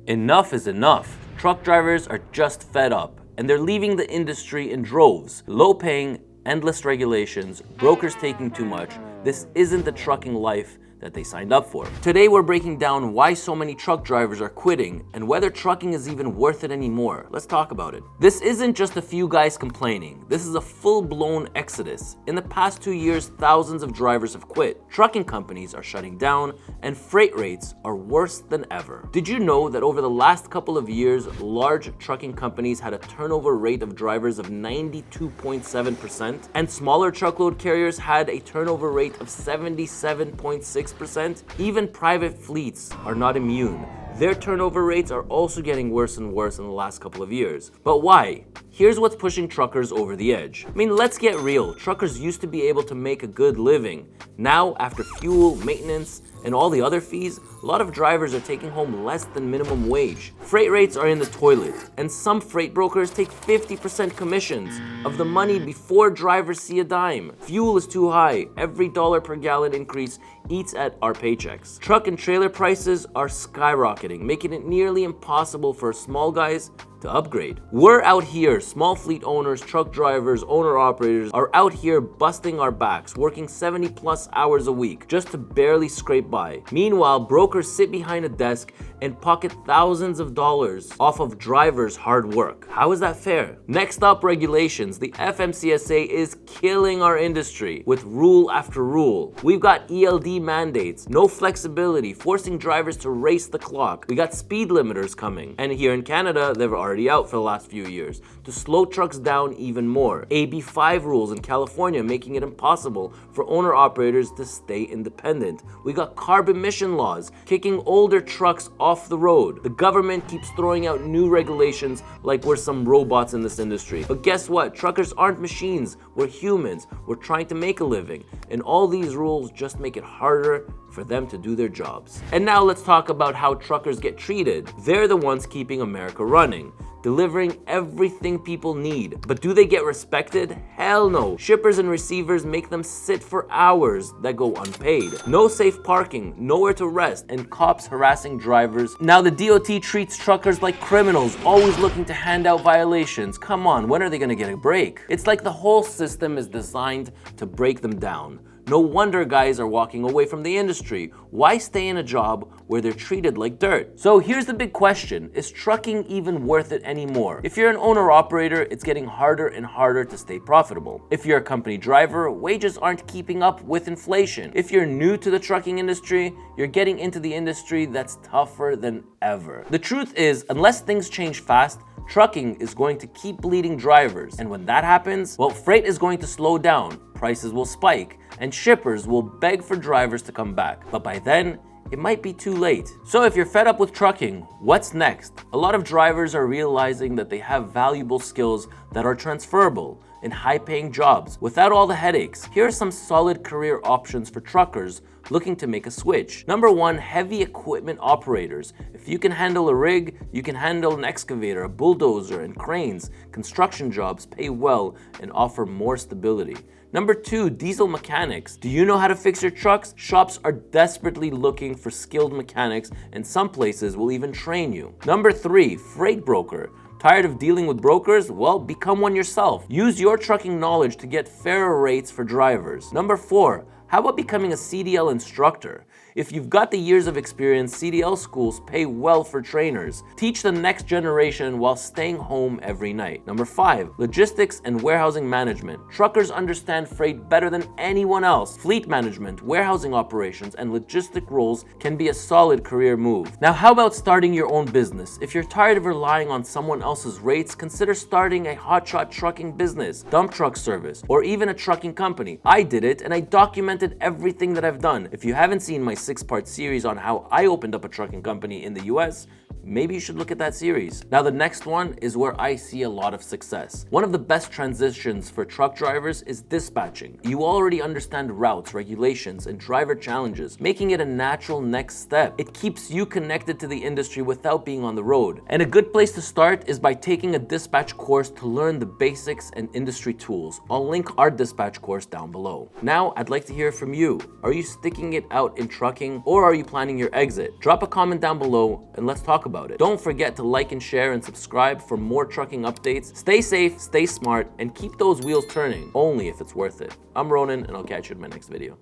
Enough is enough. Truck drivers are just fed up, and they're leaving the industry in droves. Low paying, endless regulations, brokers taking too much. This isn't the trucking life that they signed up for. Today we're breaking down why so many truck drivers are quitting and whether trucking is even worth it anymore. Let's talk about it. This isn't just a few guys complaining. This is a full-blown exodus. In the past 2 years, thousands of drivers have quit. Trucking companies are shutting down and freight rates are worse than ever. Did you know that over the last couple of years, large trucking companies had a turnover rate of drivers of 92.7% and smaller truckload carriers had a turnover rate of 77.6%? Even private fleets are not immune. Their turnover rates are also getting worse and worse in the last couple of years. But why? Here's what's pushing truckers over the edge. I mean, let's get real. Truckers used to be able to make a good living. Now, after fuel, maintenance, and all the other fees, a lot of drivers are taking home less than minimum wage. Freight rates are in the toilet, and some freight brokers take 50% commissions of the money before drivers see a dime. Fuel is too high. Every dollar per gallon increase eats at our paychecks. Truck and trailer prices are skyrocketing, making it nearly impossible for small guys to upgrade. We're out here, small fleet owners, truck drivers, owner-operators are out here busting our backs, working 70 plus hours a week just to barely scrape by. Meanwhile, brokers sit behind a desk and pocket thousands of dollars off of drivers' hard work. How is that fair? Next up, regulations. The FMCSA is killing our industry with rule after rule. We've got ELD mandates, no flexibility, forcing drivers to race the clock. We got speed limiters coming, and here in Canada, they're already out for the last few years to slow trucks down even more. AB5 rules in California making it impossible for owner-operators to stay independent. We got carb emission laws kicking older trucks off the road. The government keeps throwing out new regulations like we're some robots in this industry. But guess what? Truckers aren't machines. We're humans. We're trying to make a living. And all these rules just make it harder for them to do their jobs. And now let's talk about how truckers get treated. They're the ones keeping America running, delivering everything people need. But do they get respected? Hell no. Shippers and receivers make them sit for hours that go unpaid. No safe parking, nowhere to rest, and cops harassing drivers. Now the DOT treats truckers like criminals, always looking to hand out violations. Come on, when are they gonna get a break? It's like the whole system is designed to break them down. No wonder guys are walking away from the industry. Why stay in a job where they're treated like dirt? So here's the big question. Is trucking even worth it anymore? If you're an owner-operator, it's getting harder and harder to stay profitable. If you're a company driver, wages aren't keeping up with inflation. If you're new to the trucking industry, you're getting into the industry that's tougher than ever. The truth is, unless things change fast, trucking is going to keep bleeding drivers. And when that happens, well, freight is going to slow down, prices will spike, and shippers will beg for drivers to come back. But by then, it might be too late. So if you're fed up with trucking, what's next? A lot of drivers are realizing that they have valuable skills that are transferable in high-paying jobs without all the headaches. Here are some solid career options for truckers looking to make a switch. Number one, heavy equipment operators. If you can handle a rig, you can handle an excavator, a bulldozer, and cranes. Construction jobs pay well and offer more stability. Number two, diesel mechanics. Do you know how to fix your trucks? Shops are desperately looking for skilled mechanics, and some places will even train you. Number three, freight broker. Tired of dealing with brokers? Well, become one yourself. Use your trucking knowledge to get fairer rates for drivers. Number four, how about becoming a CDL instructor? If you've got the years of experience, CDL schools pay well for trainers. Teach the next generation while staying home every night. Number five, logistics and warehousing management. Truckers understand freight better than anyone else. Fleet management, warehousing operations, and logistic roles can be a solid career move. Now, how about starting your own business? If you're tired of relying on someone else's rates, consider starting a hotshot trucking business, dump truck service, or even a trucking company. I did it, and I documented everything that I've done. If you haven't seen my 6-part series on how I opened up a trucking company in the US, maybe you should look at that series. Now the next one is where I see a lot of success. One of the best transitions for truck drivers is dispatching. You already understand routes, regulations, and driver challenges, making it a natural next step. It keeps you connected to the industry without being on the road. And a good place to start is by taking a dispatch course to learn the basics and industry tools. I'll link our dispatch course down below. Now I'd like to hear from you. Are you sticking it out in trucking, or are you planning your exit? Drop a comment down below and let's talk about about it. Don't forget to like and share and subscribe for more trucking updates. Stay safe, stay smart, and keep those wheels turning, only if it's worth it. I'm Ronen, and I'll catch you in my next video.